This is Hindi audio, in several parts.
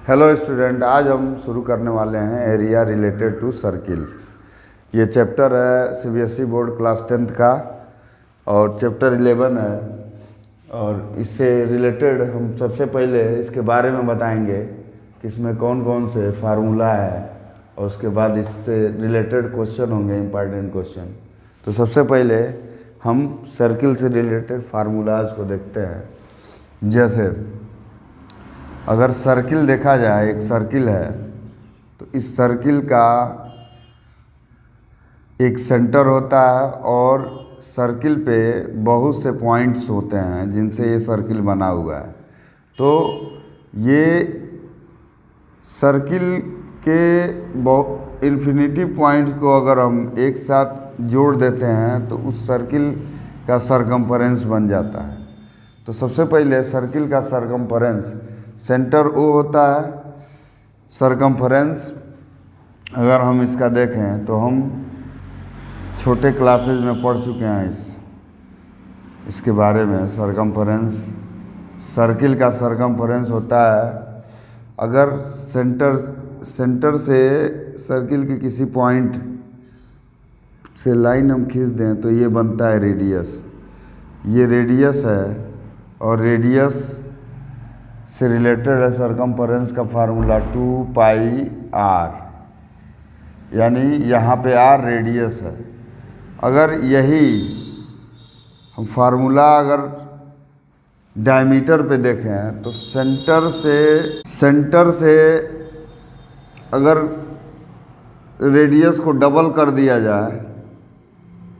हेलो स्टूडेंट, आज हम शुरू करने वाले हैं एरिया रिलेटेड टू सर्किल। ये चैप्टर है सीबीएसई बोर्ड क्लास 10th का और चैप्टर 11 है। और इससे रिलेटेड हम सबसे पहले इसके बारे में बताएंगे कि इसमें कौन कौन से फार्मूला है और उसके बाद इससे रिलेटेड क्वेश्चन होंगे, इम्पॉर्टेंट क्वेश्चन। तो सबसे पहले हम सर्किल से रिलेटेड फार्मूलाज को देखते हैं। जैसे अगर सर्किल देखा जाए, एक सर्किल है तो इस सर्किल का एक सेंटर होता है और सर्किल पे बहुत से पॉइंट्स होते हैं जिनसे ये सर्किल बना हुआ है। तो ये सर्किल के इन्फिनिटी पॉइंट्स को अगर हम एक साथ जोड़ देते हैं तो उस सर्किल का सरकमफेरेंस बन जाता है। तो सबसे पहले सर्किल का सरकमफेरेंस, सेंटर ओ होता है, सरकमफेरेंस अगर हम इसका देखें तो हम छोटे क्लासेज में पढ़ चुके हैं इसके बारे में। सरकमफेरेंस, सर्किल का सरकमफेरेंस होता है, अगर सेंटर से सर्किल के किसी पॉइंट से लाइन हम खींच दें तो ये बनता है रेडियस। ये रेडियस है और रेडियस से रिलेटेड है सरकमफेरेंस का फार्मूला 2πr, यानी यहाँ पे r रेडियस है। अगर यही हम फार्मूला अगर डायमीटर पे देखें तो सेंटर से अगर रेडियस को डबल कर दिया जाए,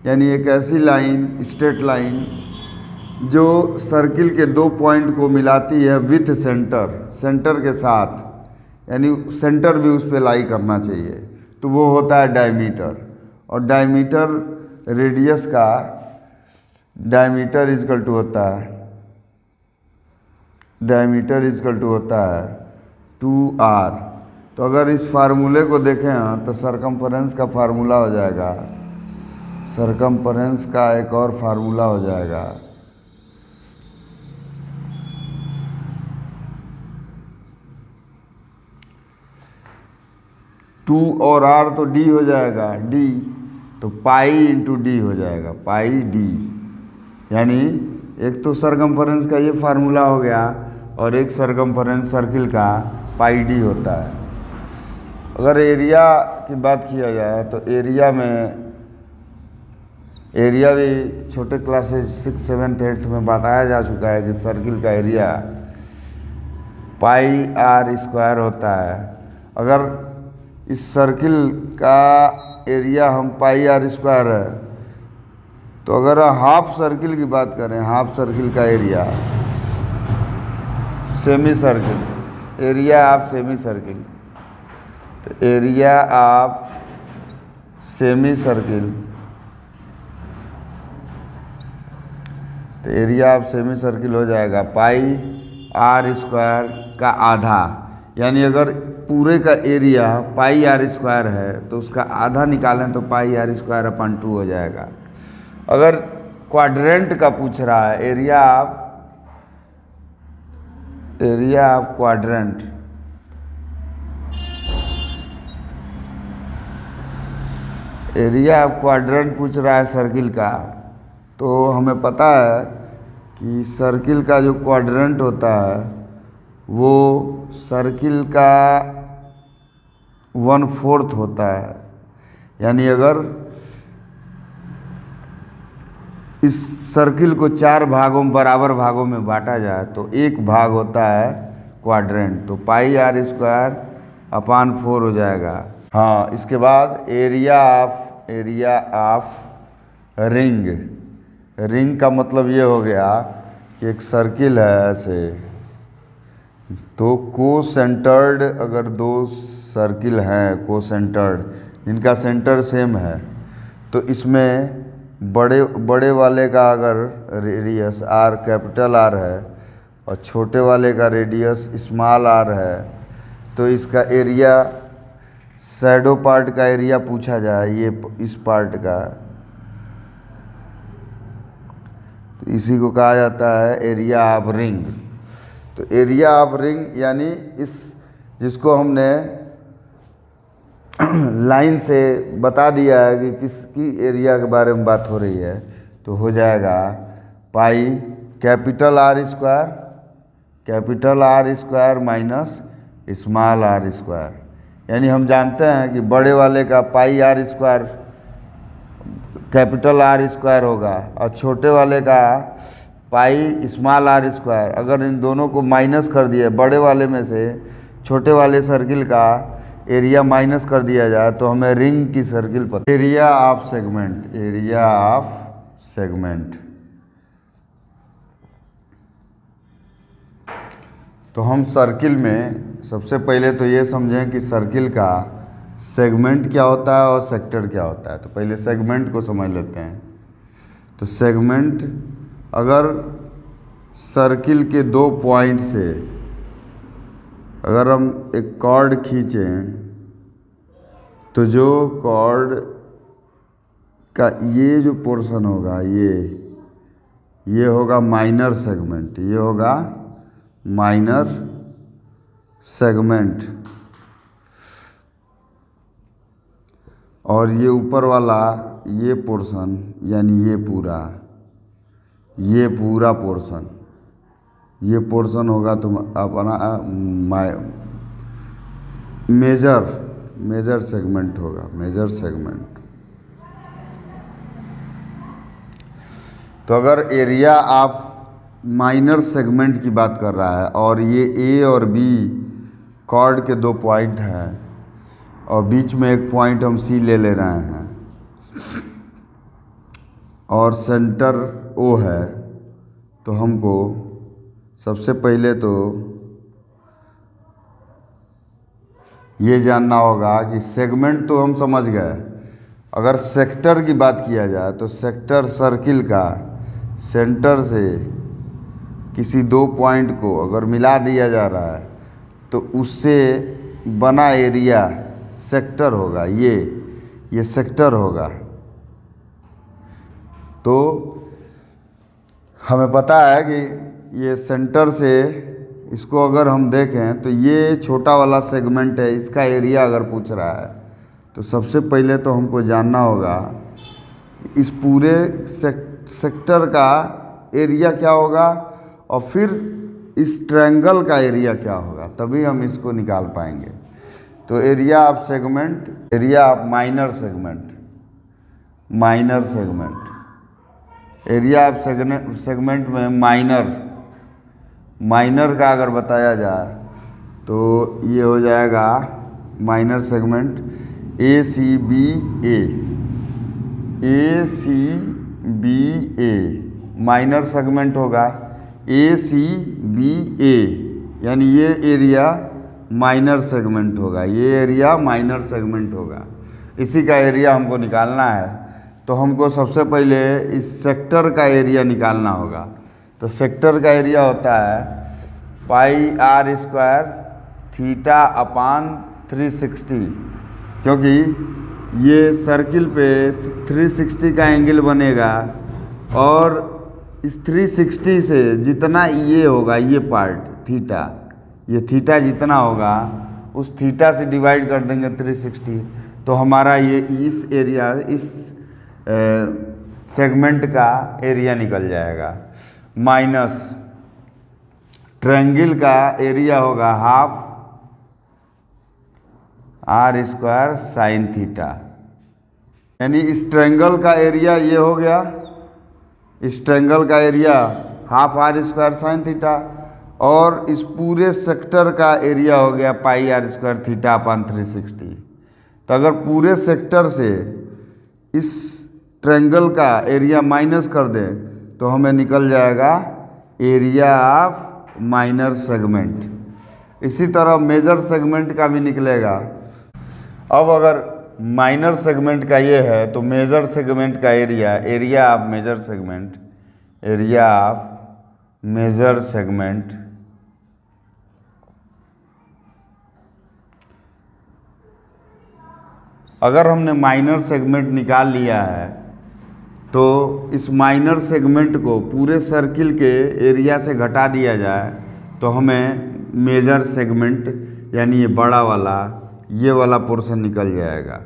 यानी एक ऐसी लाइन, स्ट्रेट लाइन जो सर्किल के दो पॉइंट को मिलाती है विथ सेंटर के साथ, यानी सेंटर भी उस पर लाई करना चाहिए, तो वो होता है डायमीटर। और डायमीटर रेडियस का डायमीटर इजकल टू होता है 2r। तो अगर इस फार्मूले को देखें तो सरकमफेरेंस का फार्मूला हो जाएगा, सरकमफेरेंस का एक और फार्मूला हो जाएगा 2 और r तो d हो जाएगा, d तो पाई इंटू डी हो जाएगा, पाई डी। यानी एक तो सरकमफेरेंस का ये फार्मूला हो गया और एक सरकमफेरेंस सर्किल का पाई डी होता है। अगर एरिया की बात किया जाए तो एरिया भी छोटे क्लासेज 6, 7, 8 में बताया जा चुका है कि सर्किल का एरिया पाई r स्क्वायर होता है। अगर इस सर्किल का एरिया हम पाई r स्क्वायर है, तो अगर हाफ सर्किल की बात करें, हाफ सर्किल का area, semi circle, area of semi circle, तो एरिया ऑफ सेमी सर्किल, तो एरिया ऑफ सेमी सर्किल हो जाएगा पाई r स्क्वायर का आधा। यानी अगर पूरे का एरिया पाई r स्क्वायर है तो उसका आधा निकालें तो पाई r स्क्वायर अपन 2 हो जाएगा। अगर क्वाड्रेंट का पूछ रहा है, area of quadrant, area of quadrant पूछ रहा है सर्किल का, तो हमें पता है कि सर्किल का जो क्वाड्रेंट होता है वो सर्किल का 1/4 होता है। यानी अगर इस सर्किल को 4 भागों में, बराबर भागों में बांटा जाए तो एक भाग होता है क्वाड्रेंट, तो पाई r स्क्वायर अपान 4 हो जाएगा। हाँ, इसके बाद एरिया ऑफ रिंग का मतलब ये हो गया कि एक सर्किल है ऐसे, तो को सेंटर्ड, अगर दो सर्किल हैं को सेंटर्ड, इनका सेंटर सेम है, तो इसमें बड़े वाले का अगर रेडियस r, कैपिटल R है और छोटे वाले का रेडियस स्मॉल r है, तो इसका एरिया, शैडो पार्ट का एरिया पूछा जाए, ये इस पार्ट का, तो इसी को कहा जाता है एरिया ऑफ रिंग। तो एरिया ऑफ रिंग यानी इस जिसको हमने लाइन से बता दिया है कि किसकी एरिया के बारे में बात हो रही है, तो हो जाएगा pi capital R square minus small R square. यानी हम जानते हैं कि बड़े वाले का pi are square capital R square होगा और छोटे वाले का पाई स्मॉल आर स्क्वायर। अगर इन दोनों को माइनस कर दिए, बड़े वाले में से छोटे वाले सर्किल का एरिया माइनस कर दिया जाए तो हमें रिंग की सर्किल पता। Area of segment. तो हम सर्किल में सबसे पहले तो ये समझें कि सर्किल का सेगमेंट क्या होता है और सेक्टर क्या होता है। तो पहले सेगमेंट को समझ लेते हैं। तो सेगमेंट, अगर सर्किल के 2 पॉइंट से अगर हम एक कॉर्ड खींचें तो जो कॉर्ड का ये जो पोर्शन होगा ये होगा माइनर सेगमेंट, ये होगा माइनर सेगमेंट। और ये ऊपर वाला ये पोर्शन यानी ये पूरा पोर्शन होगा तो अपना मेजर सेगमेंट होगा, मेजर सेगमेंट। तो अगर एरिया आप माइनर सेगमेंट की बात कर रहा है और ये ए और बी कॉर्ड के 2 पॉइंट हैं और बीच में एक पॉइंट हम सी ले रहे हैं और सेंटर ओ है, तो हमको सबसे पहले तो ये जानना होगा कि सेगमेंट तो हम समझ गए। अगर सेक्टर की बात किया जाए तो सेक्टर सर्किल का सेंटर से किसी 2 पॉइंट को अगर मिला दिया जा रहा है तो उससे बना एरिया सेक्टर होगा। ये सेक्टर होगा। तो हमें पता है कि ये सेंटर से इसको अगर हम देखें तो ये छोटा वाला सेगमेंट है, इसका एरिया अगर पूछ रहा है तो सबसे पहले तो हमको जानना होगा इस पूरे सेक्टर का एरिया क्या होगा और फिर इस ट्रायंगल का एरिया क्या होगा, तभी हम इसको निकाल पाएंगे। तो area of segment, area of minor segment, area of segment में माइनर का अगर बताया जाए तो ये हो जाएगा minor segment ACBA minor segment होगा ACBA, यानी ये एरिया माइनर सेगमेंट होगा, ये एरिया माइनर सेगमेंट होगा। इसी का एरिया हमको निकालना है तो हमको सबसे पहले इस सेक्टर का एरिया निकालना होगा। तो सेक्टर का एरिया होता है pi are square theta upon 360, क्योंकि ये सर्किल पे 360 का एंगल बनेगा और इस 360 से जितना ये होगा, ये पार्ट थीटा, ये थीटा जितना होगा उस थीटा से डिवाइड कर देंगे 360, तो हमारा ये इस एरिया, इस सेगमेंट का एरिया निकल जाएगा। माइनस ट्रायंगल का एरिया होगा half r square sine theta, यानी इस ट्रायंगल का एरिया ये हो गया, इस ट्रायंगल का area half r square sine theta, और इस पूरे सेक्टर का एरिया हो गया pi are square theta upon 360। तो अगर पूरे सेक्टर से इस ट्रायंगल का एरिया माइनस कर दें तो हमें निकल जाएगा एरिया ऑफ माइनर सेगमेंट। इसी तरह मेजर सेगमेंट का भी निकलेगा। अब अगर माइनर सेगमेंट का ये है तो मेजर सेगमेंट का area, area of major segment, area of major segment अगर हमने माइनर सेगमेंट निकाल लिया है तो इस माइनर सेगमेंट को पूरे सर्किल के एरिया से घटा दिया जाए तो हमें मेजर सेगमेंट यानी ये बड़ा वाला, ये वाला पोर्शन निकल जाएगा।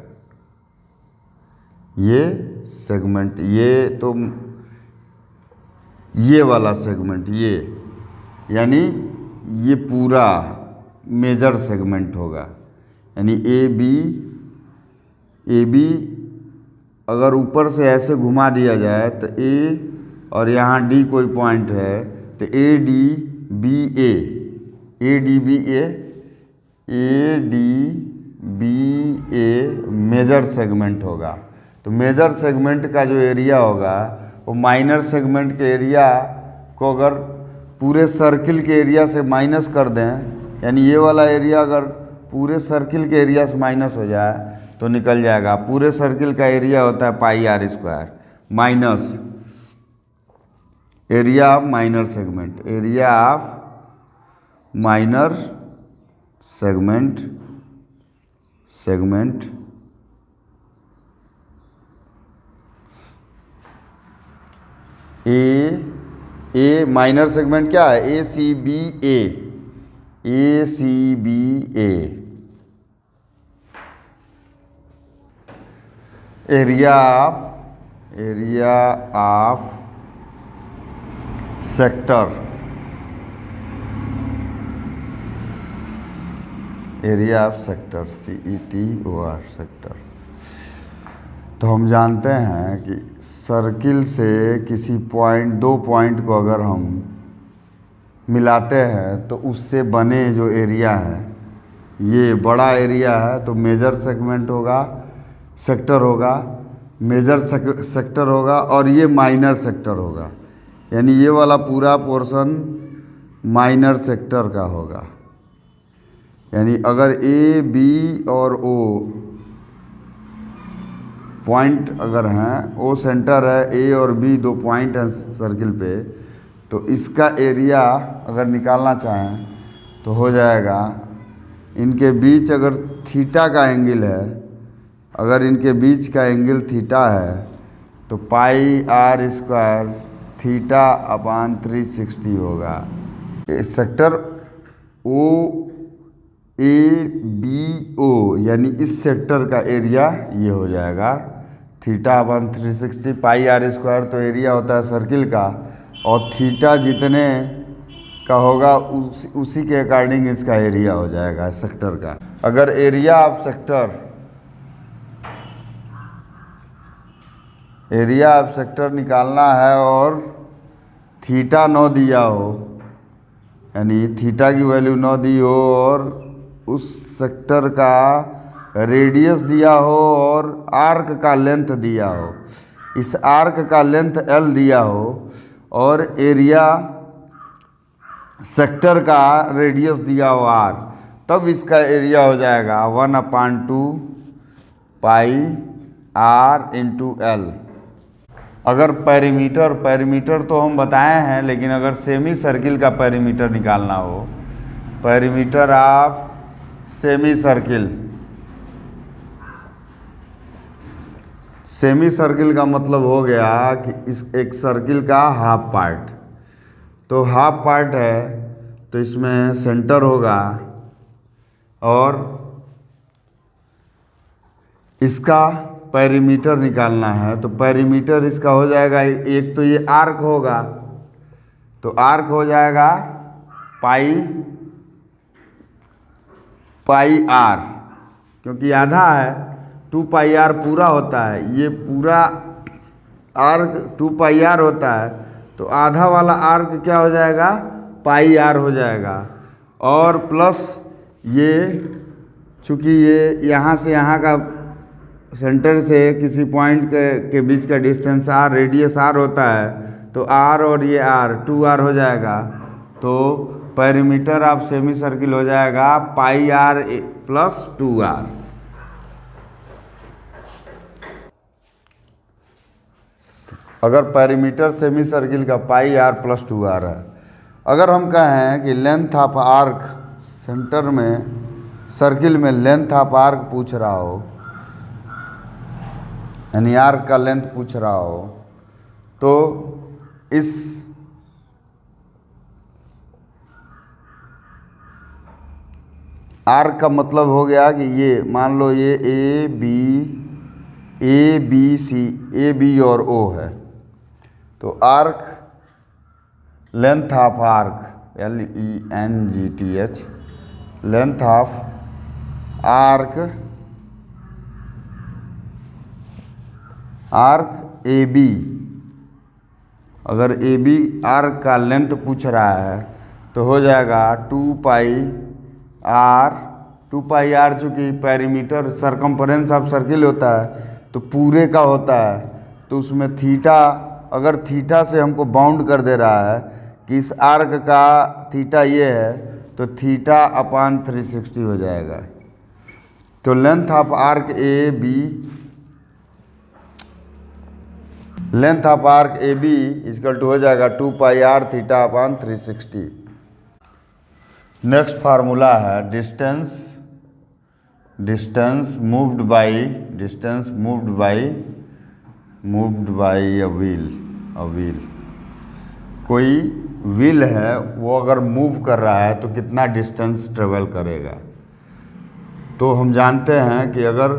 ये सेगमेंट, ये तो ये वाला सेगमेंट, ये यानी ये पूरा मेजर सेगमेंट होगा। यानी ए बी अगर ऊपर से ऐसे घुमा दिया जाए तो ए और यहाँ डी कोई पॉइंट है तो A D B A major segment होगा। तो मेजर सेगमेंट का जो एरिया होगा वो माइनर सेगमेंट के एरिया को अगर पूरे सर्किल के एरिया से माइनस कर दें, यानी ये वाला एरिया अगर पूरे सर्किल के एरिया से माइनस हो जाए तो निकल जाएगा। पूरे सर्किल का एरिया होता है pi are square minus area of minor segment, area of minor segment A minor segment क्या है? A C B A area of sector, area of sector CETOR sector. तो हम जानते हैं कि सर्किल से किसी पॉइंट, दो पॉइंट को अगर हम मिलाते हैं तो उससे बने जो एरिया है, ये बड़ा एरिया है तो मेजर सेगमेंट होगा, सेक्टर होगा, मेजर सेक्टर होगा, और ये माइनर सेक्टर होगा। यानी ये वाला पूरा पोर्शन माइनर सेक्टर का होगा। यानी अगर ए बी और ओ पॉइंट अगर हैं, ओ सेंटर है, ए और बी दो पॉइंट हैं सर्किल पे, तो इसका एरिया अगर निकालना चाहें तो हो जाएगा, इनके बीच अगर थीटा का एंगल है, अगर इनके बीच का एंगल थीटा है तो पाई आर स्क्वायर थीटा अपान 360 होगा। Sector O A B O यानी इस सेक्टर का एरिया ये हो जाएगा theta upon 360 pi are square. तो एरिया होता है सर्किल का, और थीटा जितने का होगा उसी के अकॉर्डिंग इसका एरिया हो जाएगा सेक्टर का। अगर एरिया ऑफ सेक्टर निकालना है और थीटा 9 दिया हो, यानी थीटा की वैल्यू 9 दी हो, और उस सेक्टर का रेडियस दिया हो और आर्क का लेंथ दिया हो, इस आर्क का लेंथ L दिया हो और एरिया सेक्टर का रेडियस दिया हो R, तब इसका एरिया हो जाएगा 1/2 पाई R इंटू L। अगर पेरीमीटर तो हम बताए हैं, लेकिन अगर सेमी सर्किल का पेरीमीटर निकालना हो, पेरीमीटर ऑफ सेमी सर्किल का मतलब हो गया कि इस एक सर्किल का हाफ पार्ट, तो हाफ पार्ट है तो इसमें सेंटर होगा और इसका पेरीमीटर निकालना है, तो पेरीमीटर इसका हो जाएगा, एक तो ये आर्क होगा तो आर्क हो जाएगा पाई आर, क्योंकि आधा है 2 पाई आर पूरा होता है, ये पूरा आर्क 2 पाई आर होता है, तो आधा वाला आर्क क्या हो जाएगा? पाई आर हो जाएगा। और प्लस ये चूँकि ये यहाँ से यहाँ का सेंटर से किसी पॉइंट के बीच का डिस्टेंस आर, रेडियस आर होता है, तो आर और ये आर 2R हो जाएगा। तो पेरीमीटर ऑफ सेमी सर्किल हो जाएगा पाई आर प्लस 2R। अगर पेरीमीटर सेमी सर्किल का पाई आर प्लस 2R है, अगर हम कहें कि लेंथ ऑफ आर्क सेंटर में सर्किल में लेंथ ऑफ आर्क पूछ रहा हो, यानी आर्क का लेंथ पूछ रहा हो, तो आर्क का मतलब हो गया कि ये मान लो ये A B C, A B और ओ है, तो arc length of arc LENGTH, length of arc A B, अगर ए बी आर्क का लेंथ पूछ रहा है तो हो जाएगा 2 पाई आर, चूँकि पेरीमीटर सरकमफेरेंस ऑफ सर्किल होता है तो पूरे का होता है, तो उसमें थीटा, अगर थीटा से हमको बाउंड कर दे रहा है कि इस आर्क का थीटा ये है, तो थीटा अपान 360 हो जाएगा। तो length of arc A B, length of arc A B equal to हो जाएगा 2 pi are theta upon 360। Next formula है distance moved by a wheel. कोई व्हील है, वो अगर मूव कर रहा है तो कितना डिस्टेंस ट्रेवल करेगा। तो हम जानते हैं कि अगर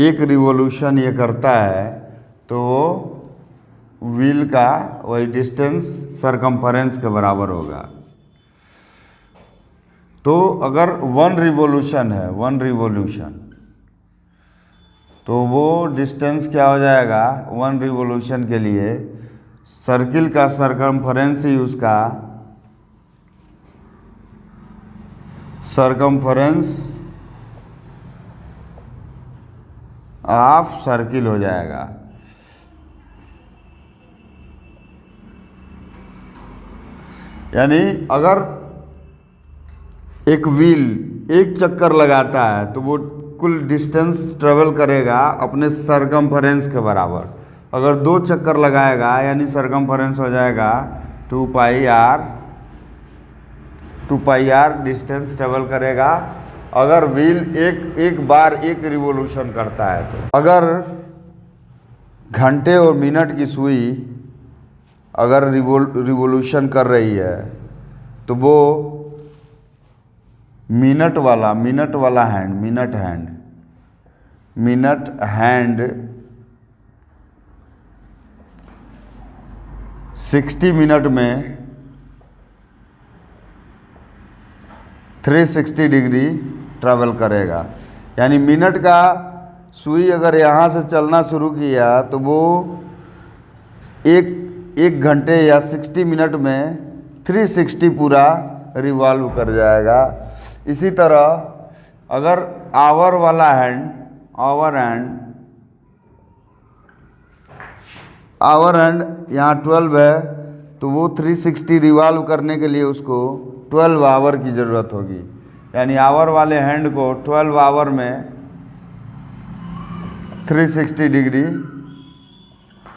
एक रिवॉल्यूशन ये करता है तो वो व्हील का वही डिस्टेंस सरकमफेरेंस के बराबर होगा। तो अगर 1 रिवॉल्यूशन तो वो डिस्टेंस क्या हो जाएगा, 1 रिवॉल्यूशन के लिए सर्किल का सरकमफेरेंस ही उसका सरकमफेरेंस ऑफ सर्किल हो जाएगा। यानी अगर एक व्हील एक चक्कर लगाता है तो वो कुल डिस्टेंस ट्रेवल करेगा अपने सरकमफेरेंस के बराबर। अगर 2 चक्कर लगाएगा यानी सरकमफेरेंस हो जाएगा 2 पाई आर डिस्टेंस ट्रेवल करेगा। अगर व्हील एक बार एक रिवॉल्यूशन करता है तो अगर घंटे और मिनट की सुई अगर रिवॉल्यूशन कर रही है तो वो मिनट हैंड 60 मिनट में 360 डिग्री ट्रैवल करेगा। यानी मिनट का सुई अगर यहाँ से चलना शुरू किया तो वो एक घंटे या 60 मिनट में 360 पूरा रिवॉल्व कर जाएगा। इसी तरह अगर आवर हैंड यहाँ 12 है तो वो 360 रिवॉल्व करने के लिए उसको 12 आवर की ज़रूरत होगी। यानी आवर वाले हैंड को 12 आवर में 360 डिग्री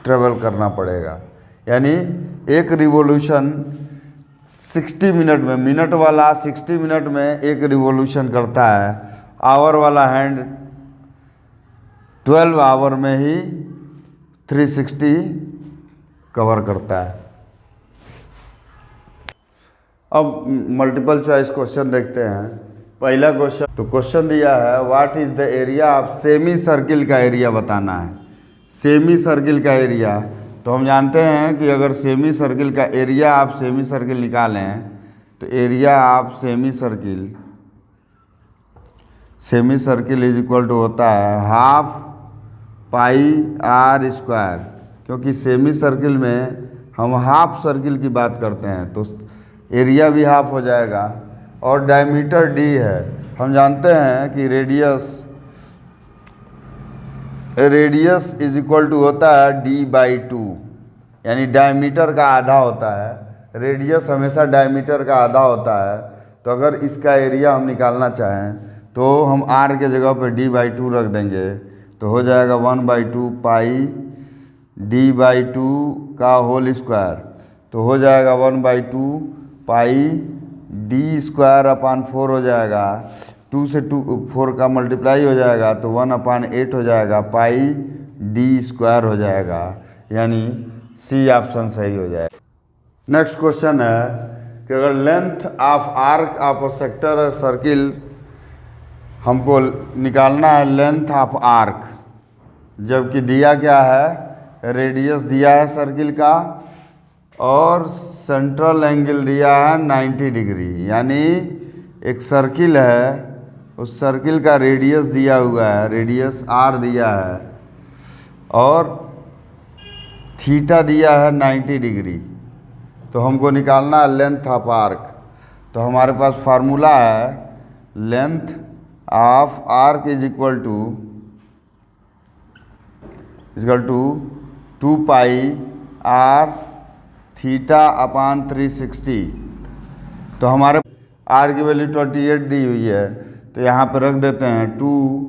ट्रेवल करना पड़ेगा। यानी एक रिवॉल्यूशन 60 मिनट में, मिनट वाला 60 मिनट में एक रिवॉल्यूशन करता है, आवर वाला हैंड 12 आवर में ही 360 कवर करता है। अब मल्टीपल चॉइस क्वेश्चन देखते हैं। पहला क्वेश्चन, तो क्वेश्चन दिया है what is the area of semicircle का एरिया बताना है। सेमी सर्किल का एरिया, तो हम जानते हैं कि अगर सेमी सर्किल का एरिया आप सेमी सर्किल निकालें तो area of semicircle is equal to होता है हाफ पाई आर स्क्वायर। क्योंकि सेमी सर्किल में हम हाफ सर्किल की बात करते हैं तो एरिया भी हाफ हो जाएगा। और डायमीटर डी है, हम जानते हैं कि रेडियस इज इक्वल टू होता है d/2, यानी डायमीटर का आधा होता है। रेडियस हमेशा डायमीटर का आधा होता है। तो अगर इसका एरिया हम निकालना चाहें तो हम r के जगह पर d/2 रख देंगे तो हो जाएगा 1/2 पाई d/2 का होल स्क्वायर। तो हो जाएगा 1/2 पाई डी स्क्वायर अपान 4 हो जाएगा। 2 से 4 का मल्टीप्लाई हो जाएगा तो 1/8 हो जाएगा, पाई डी स्क्वायर हो जाएगा। यानी सी ऑप्शन सही हो जाएगा। नेक्स्ट क्वेश्चन है कि अगर length of arc of a sector circle हमको निकालना है लेंथ ऑफ आर्क, जबकि दिया क्या है, रेडियस दिया है सर्किल का और सेंट्रल एंगल दिया है 90 डिग्री। यानी एक सर्किल है, उस सर्किल का रेडियस दिया हुआ है, रेडियस आर दिया है और थीटा दिया है 90 डिग्री। तो हमको निकालना है लेंथ ऑफ आर्क। तो हमारे पास फार्मूला है length of arc is equal to 2 pi are theta upon 360। तो हमारे आर की वैल्यू 28 दी हुई है, तो यहाँ पे रख देते हैं 2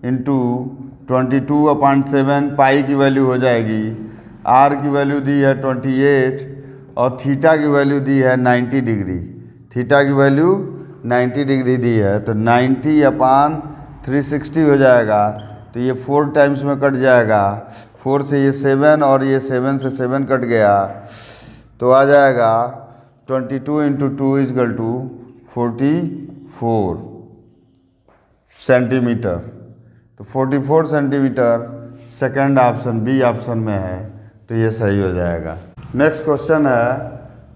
इंटू 22/7 पाई की वैल्यू हो जाएगी। आर की वैल्यू दी है 28 और थीटा की वैल्यू दी है 90 डिग्री। थीटा की वैल्यू 90 डिग्री दी है, तो 90/360 हो जाएगा। तो ये 4 टाइम्स में कट जाएगा, 4 से ये 7 और ये 7 से 7 कट गया, तो आ जाएगा 22 इंटू 2 इजकल टू 44 सेंटीमीटर। तो 44 centimetre second option B option में है, तो ये सही हो जाएगा। नेक्स्ट क्वेश्चन है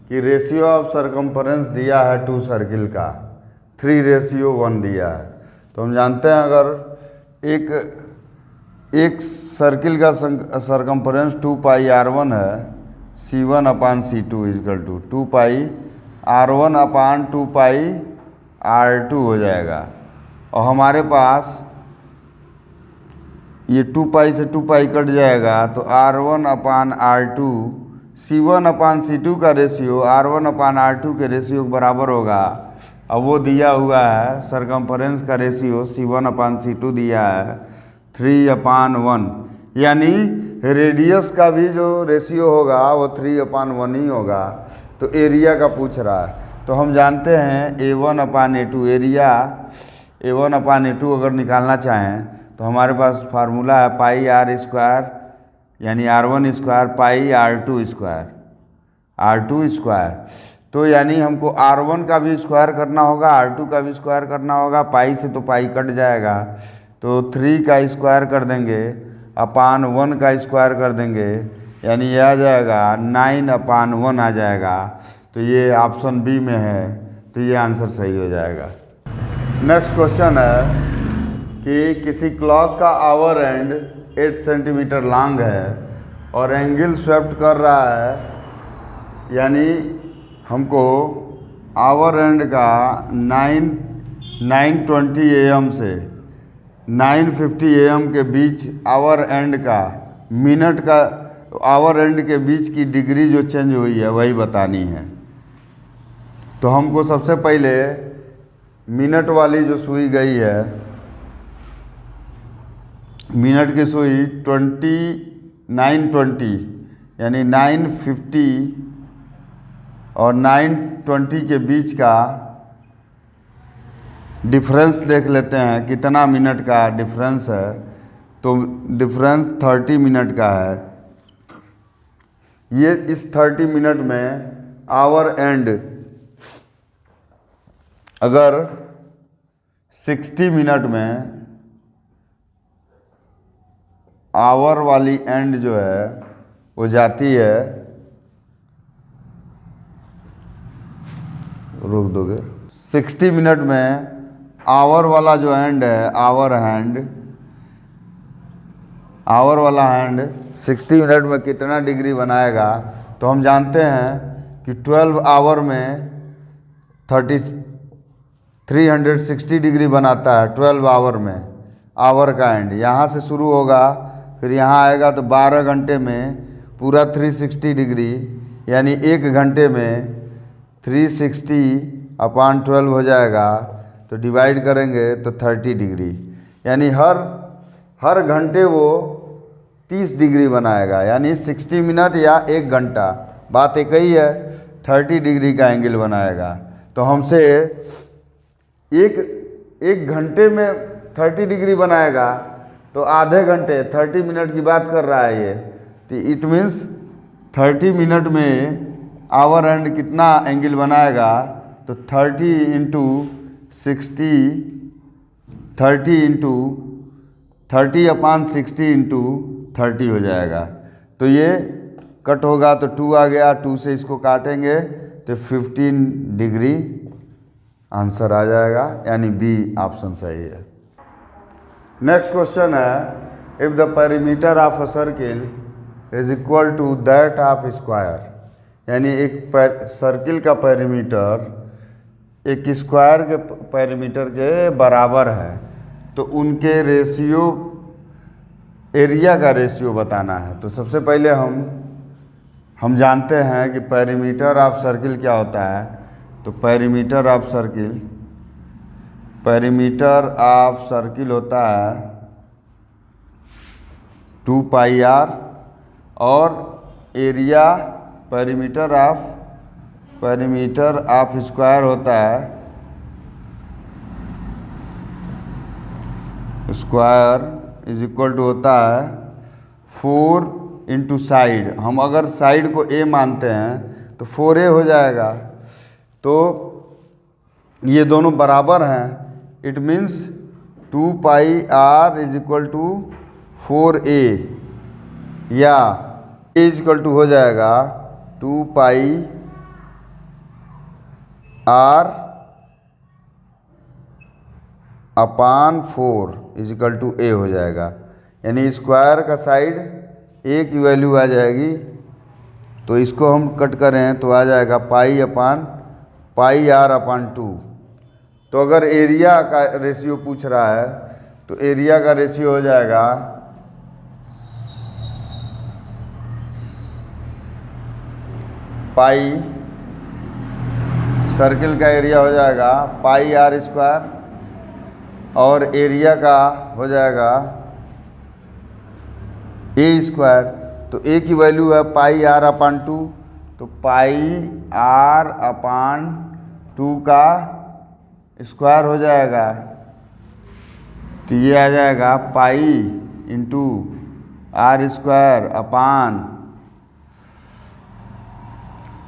कि रेशियो ऑफ सरकमफरेंस दिया है 2 सर्किल का, 3:1 दिया है। तो हम जानते हैं अगर एक सर्किल का सरकमफरेंस 2 पाई R1 है, C1/C2 is equal to 2 pi R1/2 pi R2 हो जाएगा। और हमारे पास ये 2 पाई से 2 पाई कट जाएगा, तो R1/R2 C1/C2 का रेशियो R1/R2 के रेशियो के बराबर होगा। अब वो दिया हुआ है सरकमफरेंस का रेशियो C1/C2 दिया है 3/1, यानी रेडियस का भी जो रेशियो होगा वो 3/1 ही होगा। तो एरिया का पूछ रहा है, तो हम जानते हैं A1/A2 एरिया, A1/A2 अगर निकालना चाहें तो हमारे पास फार्मूला है पाई R स्क्वायर, यानी R1 square pi R2 square. तो यानी हमको R1 का भी स्क्वायर करना होगा, R2 का भी स्क्वायर करना होगा। पाई से तो पाई कट जाएगा, तो 3 का स्क्वायर कर देंगे अपान 1 का स्क्वायर कर देंगे, यानी ये आ जाएगा 9/1 आ जाएगा। तो ये ऑप्शन बी में है, तो ये आंसर सही हो जाएगा। नेक्स्ट क्वेश्चन है कि किसी क्लॉक का आवर एंड 8 सेंटीमीटर लॉन्ग है और एंगल स्वेप्ट कर रहा है, यानी हमको आवर एंड का 9:20 AM से 9:50 AM के बीच आवर एंड का मिनट का आवर एंड के बीच की डिग्री जो चेंज हुई है वही बतानी है। तो हमको सबसे पहले मिनट वाली जो सुई गई है, मिनट की सुई 9:20 यानी 9:50 और 9:20 के बीच का डिफरेंस देख लेते हैं, कितना मिनट का डिफरेंस है। तो डिफरेंस 30 मिनट का है। ये इस 30 मिनट में आवर एंड अगर 60 मिनट में आवर वाली एंड जो है वो जाती है, रोक दोगे, 60 मिनट में आवर वाला जो एंड है, आवर वाला हैंड 60 मिनट में कितना डिग्री बनाएगा। तो हम जानते हैं कि 12 आवर में 360 डिग्री बनाता है 12 आवर में। आवर का एंड यहाँ से शुरू होगा, फिर यहाँ आएगा तो 12 घंटे में पूरा 360 डिग्री, यानी 1 घंटे में 360/12 हो जाएगा। तो डिवाइड करेंगे तो 30 डिग्री, यानी हर घंटे वो 30 डिग्री बनाएगा, यानी 60 मिनट या 1 घंटा, बात एक ही है, 30 डिग्री का एंगल बनाएगा। तो हमसे एक घंटे में 30 डिग्री बनाएगा, तो आधे घंटे 30 मिनट की बात कर रहा है ये। तो इट मीन्स 30 मिनट में आवर एंड कितना एंगल बनाएगा, तो 30 × 60 30/60 इंटू 30 हो जाएगा। तो ये कट होगा तो 2 आ गया, 2 से इसको काटेंगे तो 15 डिग्री आंसर आ जाएगा, यानी बी ऑप्शन सही है। नेक्स्ट क्वेश्चन है, if the perimeter of a circle is equal to that of square, यानी एक सर्किल का पेरीमीटर एक स्क्वायर के पेरीमीटर के बराबर है, तो उनके रेशियो, एरिया का रेशियो बताना है। तो सबसे पहले हम जानते हैं कि पेरीमीटर ऑफ सर्किल क्या होता है। तो पेरीमीटर ऑफ सर्किल होता है 2 पाई r, और एरिया पेरीमीटर ऑफ स्क्वायर होता है स्क्वायर इज इक्वल टू होता है 4 इंटू साइड। हम अगर साइड को a मानते हैं तो 4a हो जाएगा। तो ये दोनों बराबर हैं, it means 2 pi r is equal to 4a, या a इज इक्वल टू हो जाएगा 2 pi r upon 4 is equal to a हो जाएगा, यानी स्क्वायर का साइड a की वैल्यू आ जाएगी। तो इसको हम कट करें तो आ जाएगा पाई r अपान 2। तो अगर एरिया का रेशियो पूछ रहा है तो एरिया का रेशियो हो जाएगा पाई, सर्किल का एरिया हो जाएगा पाई r स्क्वायर, और एरिया का हो जाएगा a स्क्वायर। तो a की वैल्यू है पाई r अपान 2, तो पाई r अपान 2 का स्क्वायर हो जाएगा। तो ये आ जाएगा pi into r square upon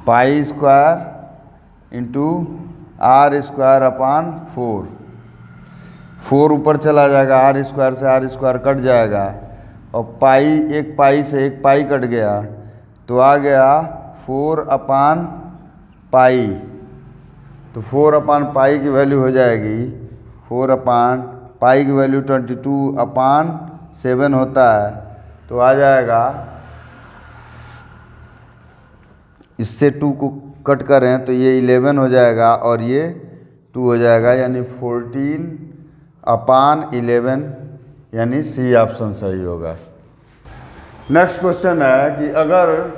pi square into r square upon 4 ऊपर चला जाएगा, r स्क्वायर से r स्क्वायर कट जाएगा, और पाई, एक पाई से एक पाई कट गया तो आ गया 4 अपान पाई। तो 4 अपान पाई की वैल्यू हो जाएगी 4 अपान पाई की वैल्यू 22 अपान 7 होता है। तो आ जाएगा, इससे 2 को कट करें तो ये 11 हो जाएगा और ये 2 हो जाएगा, यानी 14 अपान 11, यानी सी ऑप्शन सही होगा। नेक्स्ट क्वेश्चन है कि अगर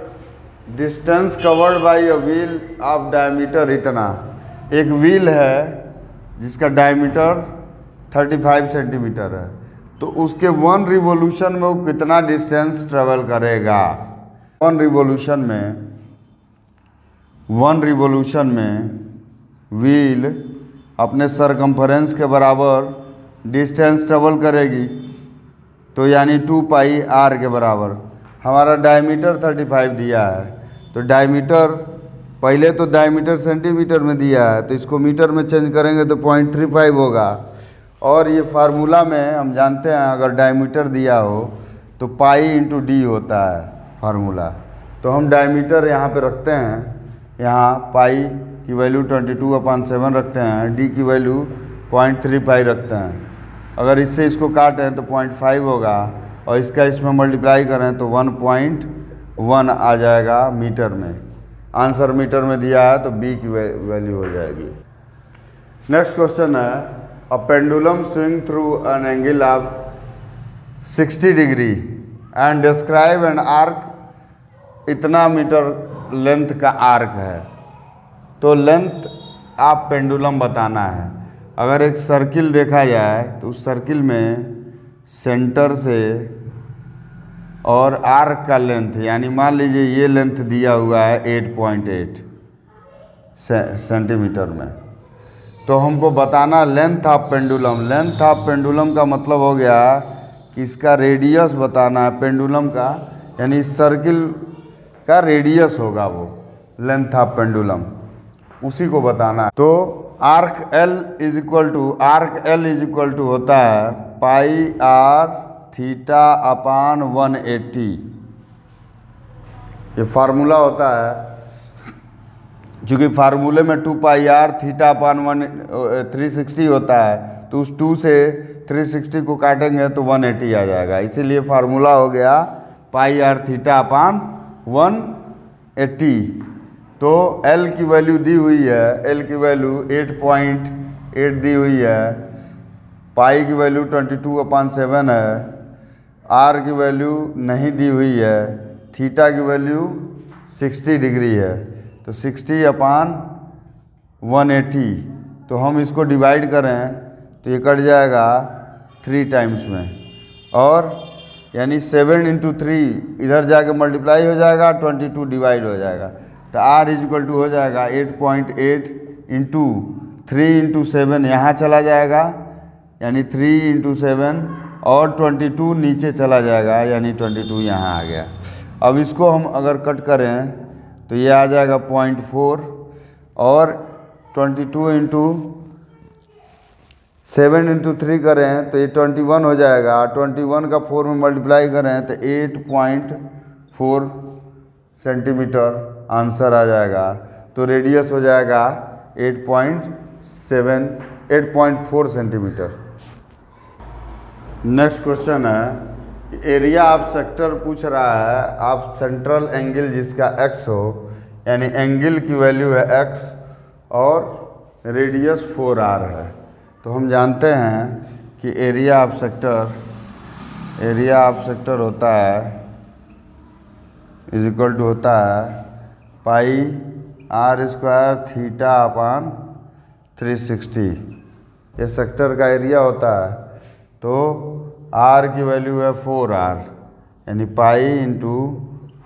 distance covered by a wheel of diameter इतना, एक व्हील है जिसका डायमीटर 35 सेंटीमीटर है, तो उसके 1 रिवोल्यूशन में वो कितना डिस्टेंस ट्रेवल करेगा। 1 रिवोल्यूशन में व्हील अपने सरकम्फरेंस के बराबर डिस्टेंस ट्रेवल करेगी, तो यानी 2 पाई r के बराबर। हमारा डायमीटर 35 दिया है, तो डायमीटर, पहले तो डायमीटर सेंटीमीटर में दिया है, तो इसको मीटर में चेंज करेंगे तो 0.35 होगा। और ये फार्मूला में हम जानते हैं अगर डायमीटर दिया हो तो पाई इंटू डी होता है फार्मूला। तो हम डायमीटर यहाँ पे रखते हैं, यहाँ पाई की वैल्यू 22/7 रखते हैं, डी की वैल्यू 0.35 रखते हैं। अगर इससे इसको काटें तो 0.5 होगा, और इसका इसमें मल्टीप्लाई करें तो 1.1 आ जाएगा मीटर में। आंसर मीटर में दिया है तो बी की वैल्यू हो जाएगी। नेक्स्ट क्वेश्चन है, a pendulum swing through an angle of 60 degree and describe an arc, इतना मीटर लेंथ का आर्क है। तो लेंथ आप पेंडुलम बताना है। अगर एक सर्किल देखा जाए तो उस सर्किल में सेंटर से और आर्क का लेंथ, यानी मान लीजिए ये लेंथ दिया हुआ है 8.8 सेंटीमीटर में, तो हमको बताना length of pendulum. Length of pendulum का मतलब हो गया कि इसका रेडियस बताना है पेंडुलम का, यानी सर्किल का रेडियस होगा वो लेंथ ऑफ पेंडुलम, उसी को बताना है। तो arc L is equal to होता है पाई आर थीटा अपान 180। ये फार्मूला होता है, क्योंकि फार्मूले में 2 पाई आर थीटा अपान 360 होता है, तो उस 2 से 360 को काटेंगे तो 180 आ जाएगा। इसीलिए फार्मूला हो गया पाई आर थीटा अपान 180। तो L की वैल्यू दी हुई है, L की वैल्यू 8.8 दी हुई है, पाई की वैल्यू 22/7 है, R की वैल्यू नहीं दी हुई है, थीटा की वैल्यू 60 डिग्री है, तो 60/180। तो हम इसको डिवाइड करें तो ये कट जाएगा 3 टाइम्स में, और यानी 7 × 3 इधर जाके मल्टीप्लाई हो जाएगा, 22 डिवाइड हो जाएगा, तो R इज इक्वल टू हो जाएगा 8.8 इंटू 3 × 7 यहाँ चला जाएगा, यानी 3 × 7, और 22 नीचे चला जाएगा, यानी 22 यहाँ आ गया। अब इसको हम अगर कट करें तो ये आ जाएगा 0.4, और 22 इंटू 7 × 3 करें तो ये 21 हो जाएगा, 21 का 4 में मल्टीप्लाई करें तो 8.4 सेंटीमीटर आंसर आ जाएगा। तो रेडियस हो जाएगा 8.4 सेंटीमीटर। नेक्स्ट क्वेश्चन है, एरिया ऑफ सेक्टर पूछ रहा है, आप सेंट्रल एंगल जिसका x हो, यानी एंगल की वैल्यू है x और रेडियस 4r है। तो हम जानते हैं कि एरिया ऑफ सेक्टर होता है इज इक्वल टू होता है pi are square theta upon 360। ये सेक्टर का एरिया होता है। तो r की वैल्यू है 4r, यानी पाई इंटू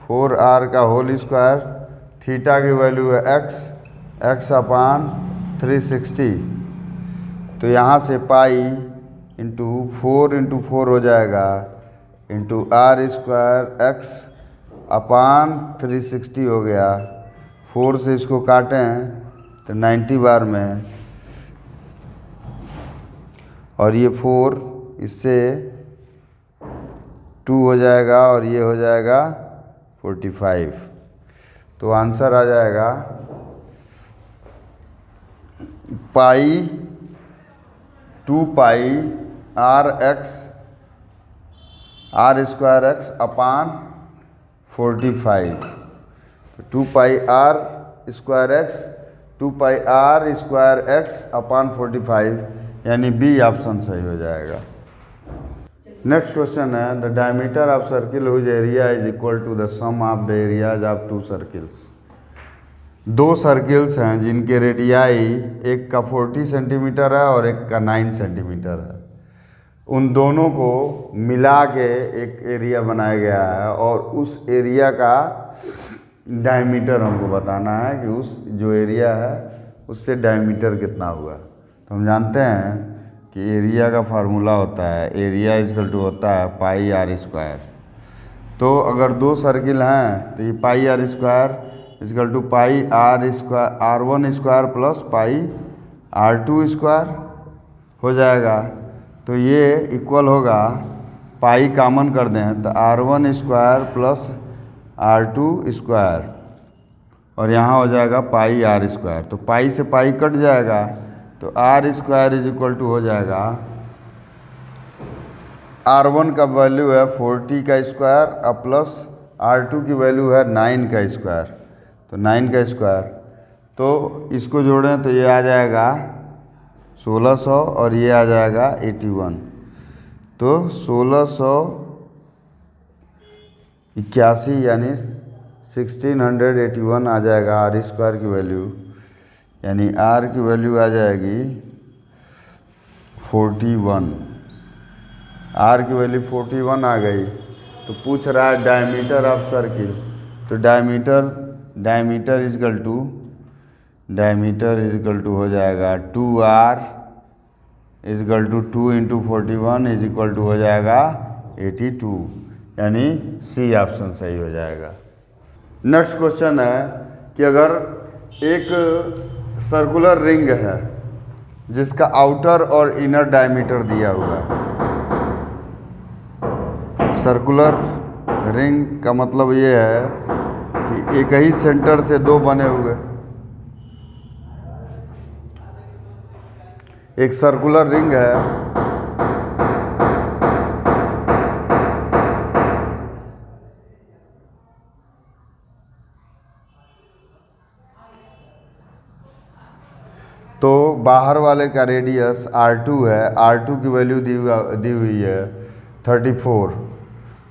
4r का होल स्क्वायर, थीटा की वैल्यू है x अपान 360। तो यहाँ से पाई इंटू 4 हो जाएगा, इंटू r स्क्वायर x अपान 360 हो गया। 4 से इसको काटें तो 90 बार में, और ये 4 इससे 2 हो जाएगा, और ये हो जाएगा 45। तो आंसर आ जाएगा pi 2 pi r square x upon 45। तो 2 pi r square x 2 pi r square x upon 45, यानी बी ऑप्शन सही हो जाएगा। नेक्स्ट क्वेश्चन है, the diameter of circle whose area is equal to the sum of the areas of 2 circles. 2 circles हैं जिनके रेडियाई, एक का 40 सेंटीमीटर है और एक का 9 सेंटीमीटर है। उन दोनों को मिला के एक एरिया बनाया गया है, और उस एरिया का डायमीटर हमको बताना है कि उस जो एरिया है उससे डायमीटर कितना हुआ। तो हम जानते हैं कि एरिया का फार्मूला होता है, एरिया इक्वल टू होता है पाई आर स्क्वायर। तो अगर 2 सर्किल हैं तो ये pi are square equal to pi are square R1 square plus pi R2 square हो जाएगा। तो ये इक्वल होगा, पाई कॉमन कर दें तो R1 square plus R2 square, और यहाँ हो जाएगा पाई आर स्क्वायर। तो पाई से पाई कट जाएगा, तो r square is equal to हो जाएगा, R1 का वैल्यू है 40 का स्क्वायर और प्लस R2 की वैल्यू है 9 का स्क्वायर, तो 9 का स्क्वायर। तो इसको जोड़ें तो ये आ जाएगा 1600 और ये आ जाएगा 81। तो 1681 यानी 1681 आ जाएगा आर स्क्वायर की वैल्यू, यानी आर की वैल्यू आ जाएगी 41। आर की वैल्यू 41 आ गई। तो पूछ रहा है डायमीटर ऑफ सर्किल, तो डायमीटर इज इक्वल टू हो जाएगा 2r is equal to 2 into 41 is equal to हो जाएगा 82, यानी सी ऑप्शन सही हो जाएगा। नेक्स्ट क्वेश्चन है कि अगर एक सर्कुलर रिंग है जिसका आउटर और इनर डायमीटर दिया हुआ है। सर्कुलर रिंग का मतलब ये है कि एक ही सेंटर से दो बने हुए। एक सर्कुलर रिंग है तो बाहर वाले का रेडियस R2 है, R2 की वैल्यू दी हुई है 34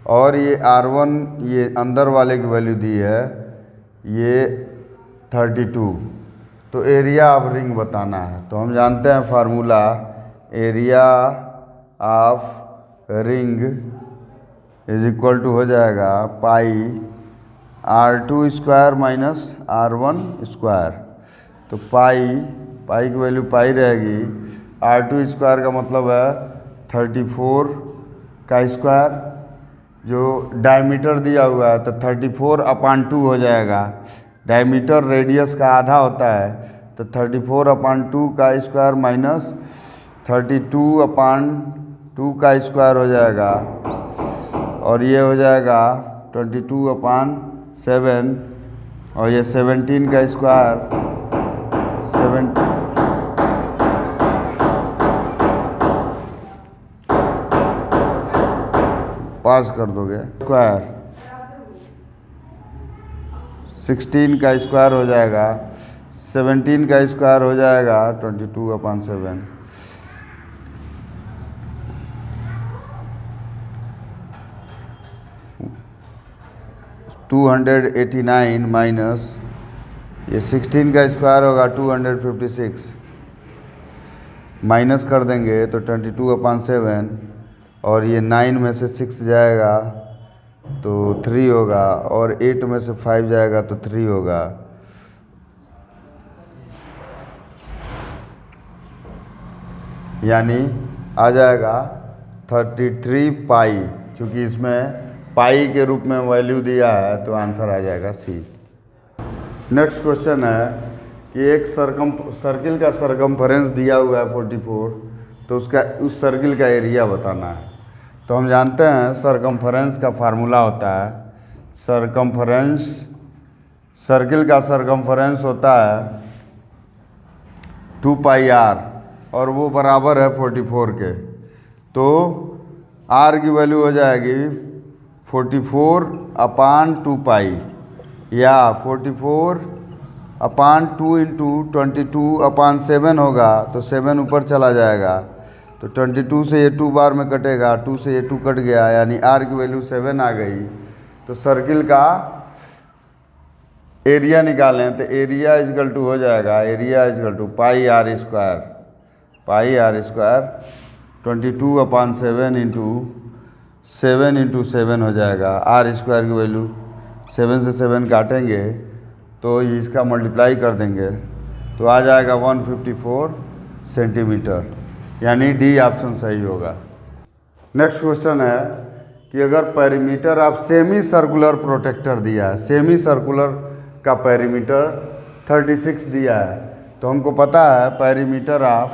और ये R1 ये अंदर वाले की वैल्यू दी है ये 32। तो एरिया ऑफ रिंग बताना है। तो हम जानते हैं formula, area of ring is equal to हो जाएगा पाई R2 square minus R1 square. तो पाई की वैल्यू पाई रहेगी। R2 स्क्वायर का मतलब है 34 का स्क्वायर, जो डायमीटर दिया हुआ है तो 34/2 हो जाएगा। डायमीटर रेडियस का आधा होता है, तो 34/2 का स्क्वायर माइनस 32/2 का स्क्वायर हो जाएगा और ये हो जाएगा 22/7 और ये 17 का स्क्वायर 7 पास कर दोगे स्क्वायर 16 का स्क्वायर हो जाएगा, 17 का स्क्वायर हो जाएगा 22/7। 289 माइनस ये 16 का स्क्वायर होगा 256, माइनस कर देंगे तो 22/7 और ये 9 में से 6 जाएगा तो 3 होगा और 8 में से 5 जाएगा तो 3 होगा। यानी आ जाएगा 33 पाई। चूँकि इसमें पाई के रूप में वैल्यू दिया है तो आंसर आ जाएगा सी। नेक्स्ट क्वेश्चन है कि एक सर्किल का सरकमफेरेंस दिया हुआ है 44, तो उस सर्किल का एरिया बताना है। तो हम जानते हैं सरकमफेरेंस का फार्मूला होता है सर्किल का सरकमफेरेंस होता है 2πr और वो बराबर है 44 के। तो r की वैल्यू हो जाएगी 44/2π या 44/2 इंटू 22/7 होगा तो 7 ऊपर चला जाएगा तो 22 से ये 2 बार में कटेगा, 2 से ये 2 कट गया, यानी r की वैल्यू 7 आ गई। तो सर्किल का एरिया निकालें तो एरिया इजकल टू हो जाएगा पाई r स्क्वायर 22/7 इंटू 7 इंटू 7 हो जाएगा। r स्क्वायर की वैल्यू 7 से 7 काटेंगे तो इसका मल्टीप्लाई कर देंगे तो आ जाएगा 154 सेंटीमीटर, यानी डी ऑप्शन सही होगा। नेक्स्ट क्वेश्चन है कि अगर perimeter of semicircular protector दिया है, सेमी सर्कुलर का पेरीमीटर 36 दिया है, तो हमको पता है perimeter of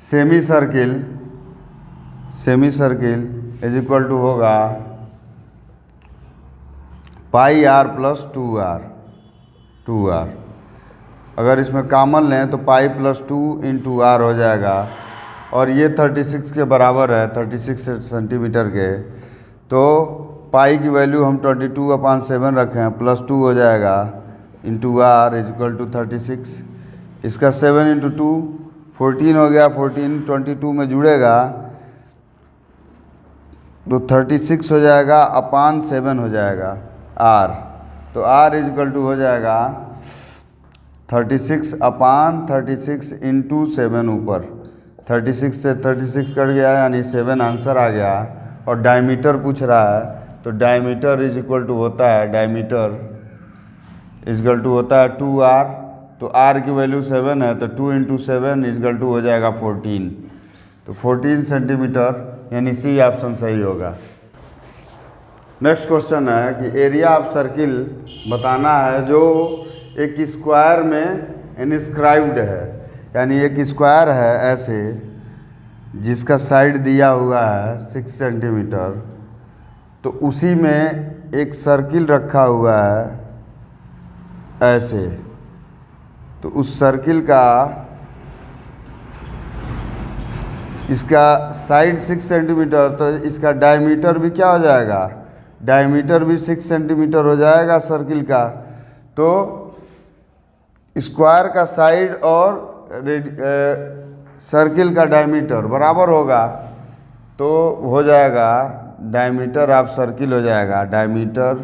semicircle is equal to होगा पाई r प्लस 2r। अगर इसमें कॉमन लें तो पाई प्लस 2 इंटू r हो जाएगा और ये 36 के बराबर है, 36 सेंटीमीटर के। तो पाई की वैल्यू हम 22/7 रखें, प्लस 2 हो जाएगा into r is equal to 36। इसका 7 इंटू 2 14 हो गया, 14 22 में जुड़ेगा तो 36 हो जाएगा अपान 7 हो जाएगा r। तो r इज इक्वल टू हो जाएगा 36/36 इंटू 7 ऊपर 36 से 36 कट गया यानी 7 आंसर आ गया। और डायमीटर पूछ रहा है तो डायमीटर इज इक्वल टू होता है 2r। तो r की वैल्यू 7 है तो 2 इंटू 7 इज इक्वल टू हो जाएगा 14। तो 14 सेंटीमीटर, यानी सी ऑप्शन सही होगा। नेक्स्ट क्वेश्चन है कि एरिया ऑफ सर्किल बताना है जो एक स्क्वायर में इनस्क्राइब्ड है, यानी एक स्क्वायर है ऐसे जिसका साइड दिया हुआ है 6 सेंटीमीटर, तो उसी में एक सर्किल रखा हुआ है ऐसे, तो उस सर्किल का इसका साइड 6 सेंटीमीटर, तो इसका डायमीटर भी क्या हो जाएगा, डायमीटर भी 6 सेंटीमीटर हो जाएगा सर्किल का। तो स्क्वायर का साइड और सर्किल का डायमीटर बराबर होगा, तो हो जाएगा डायमीटर ऑफ सर्किल हो जाएगा, diameter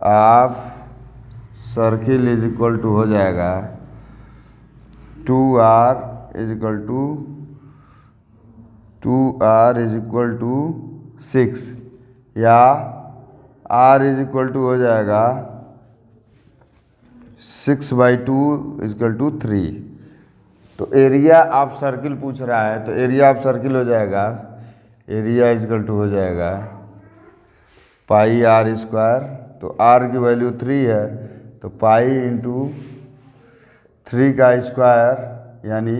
of circle is equal to हो जाएगा 2r is equal to 2r is equal to 6, या r इज इक्वल टू हो जाएगा 6/2 इज इक्वल टू 3। तो एरिया ऑफ सर्किल पूछ रहा है, तो एरिया ऑफ सर्किल हो जाएगा, एरिया इज इक्वल टू हो जाएगा पाई r स्क्वायर, तो r की वैल्यू 3 है, तो पाई इंटू 3 का स्क्वायर यानी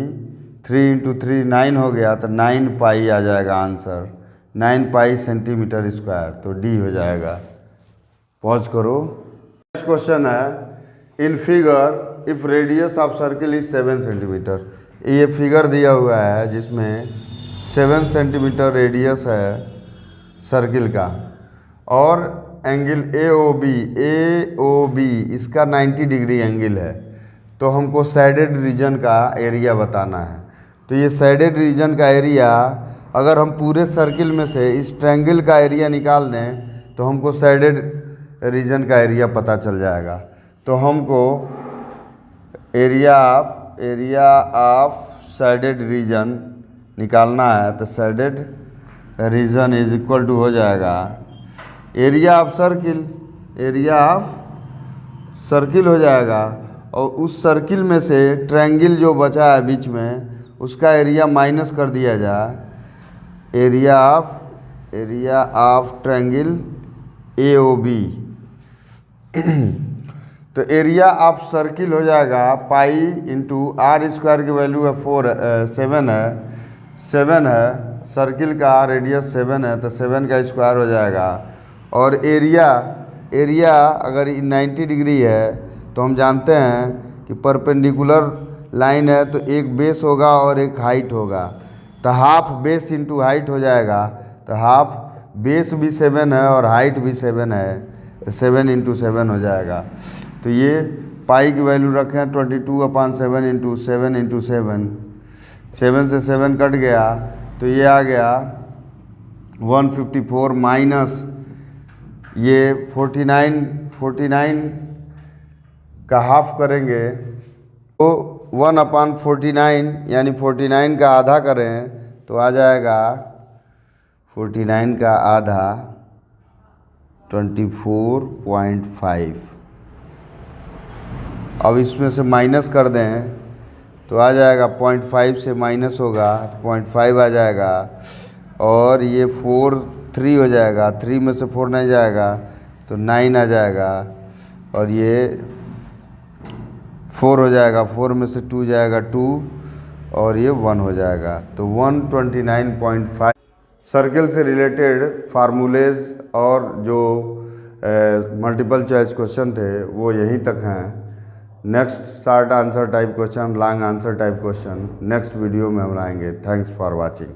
3 इंटू 3 9 हो गया, तो 9 पाई आ जाएगा आंसर, 9 पाई सेंटीमीटर स्क्वायर, तो डी हो जाएगा। पॉज करो। नेक्स्ट क्वेश्चन है in figure if radius of circle is 7 centimetre. ये फिगर दिया हुआ है जिसमें 7 सेंटीमीटर रेडियस है सर्किल का, और एंगल AOB इसका 90 डिग्री एंगल है, तो हमको सैडेड रीजन का एरिया बताना है। तो ये सैडेड रीजन का एरिया अगर हम पूरे सर्किल में से इस ट्रायंगल का एरिया निकाल दें तो हमको सैडेड रीजन का एरिया पता चल जाएगा। तो हमको एरिया ऑफ सैडेड रीजन निकालना है, तो shaded region is equal to हो जाएगा एरिया ऑफ सर्किल हो जाएगा, और उस सर्किल में से ट्रायंगल जो बचा है बीच में उसका एरिया माइनस कर दिया जाए, एरिया ऑफ ट्रायंगल AOB। तो एरिया ऑफ सर्किल हो जाएगा पाई इंटू r स्क्वायर की वैल्यू है 7 है, सर्किल का रेडियस 7 है, तो 7 का स्क्वायर हो जाएगा। और एरिया अगर 90 डिग्री है तो हम जानते हैं कि परपेंडिकुलर लाइन है, तो एक बेस होगा और एक हाइट होगा, तो हाफ बेस इंटू हाइट हो जाएगा, तो हाफ बेस भी 7 है और हाइट भी 7 है, तो 7 इंटू 7 हो जाएगा। तो ये पाई की वैल्यू रखें 22/7 इंटू 7 इंटू 7, 7 से 7 कट गया, तो ये आ गया 154 माइनस ये 49 का हाफ करेंगे, तो 1/49 यानी 49 का आधा करें तो आ जाएगा 49 का आधा 24.5। अब इसमें से माइनस कर दें तो आ जाएगा 0.5 से माइनस होगा तो 0.5 आ जाएगा, और ये 3 हो जाएगा, 3 में से 4 नहीं जाएगा तो 9 आ जाएगा, और ये 4 हो जाएगा, 4 में से 2 जाएगा 2, और ये 1 हो जाएगा, तो 129.5। सर्किल से रिलेटेड फार्मूलेज और जो मल्टीपल चॉइस क्वेश्चन थे वो यहीं तक हैं। Next short answer type question, long answer type question next video में हम लाएंगे। Thanks for watching.